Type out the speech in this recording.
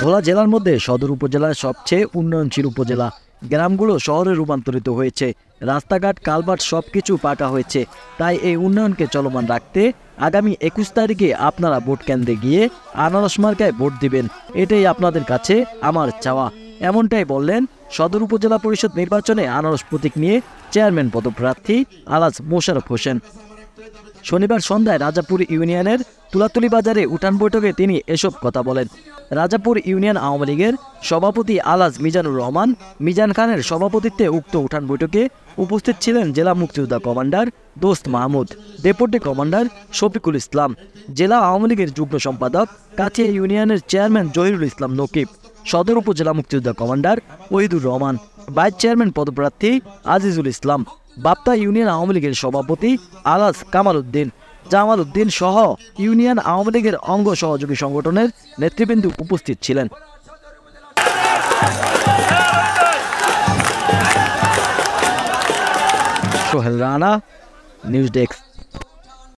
ভোলা জেলার মধ্যে সদর উপজেলা সবচেয়ে উন্নয়নশীল উপজেলা। গ্রামগুলো শহরে রূপান্তরিত হয়েছে, রাস্তাঘাট কালভার্ট সবকিছু পাকা হয়েছে। তাই এই উন্নয়নকে চলমান রাখতে আগামী 21 তারিখে আপনারা ভোট কেন্দ্রে গিয়ে আনারস মার্কায় ভোট দিবেন, এটাই আপনাদের কাছে আমার চাওয়া। এমনটাই বললেন সদর উপজেলা পরিষদ নির্বাচনে আনারস প্রতীক নিয়ে চেয়ারম্যান পদপ্রার্থী আলহাজ মোশাররফ হোসেন। শনিবার সন্ধ্যায় রাজাপুর ইউনিয়নের তুলাতুলি বাজারে উঠান বৈঠকে তিনি এসব কথা বলেন। রাজাপুর ইউনিয়ন আওয়ামী লীগের সভাপতি আলহাজ মিজানুর রহমান মিজান খানের সভাপতিত্বে উক্ত উঠান বৈঠকে উপস্থিত ছিলেন জেলা মুক্তিযোদ্ধা কমান্ডার দোস্ত মাহমুদ, ডেপুটি কমান্ডার শফিকুল ইসলাম, জেলা আওয়ামী লীগের যুগ্ম সম্পাদক কাছিয়া ইউনিয়নের চেয়ারম্যান জহিরুল ইসলাম নকিব, সদর উপজেলা মুক্তিযোদ্ধা commander Ohidur Rahman, vice chairman পদপ্রার্থী আজিজুল ইসলাম, বাপ্তা ইউনিয়ন আওয়ামী লীগের সভাপতি আলহাজ কামাল উদ্দিন, জামাল উদ্দিন সহ ইউনিয়ন আওয়ামী লীগের অঙ্গ সহযোগী সংগঠনের নেতৃবৃন্দ উপস্থিত ছিলেন। Sohel Rana, news desk.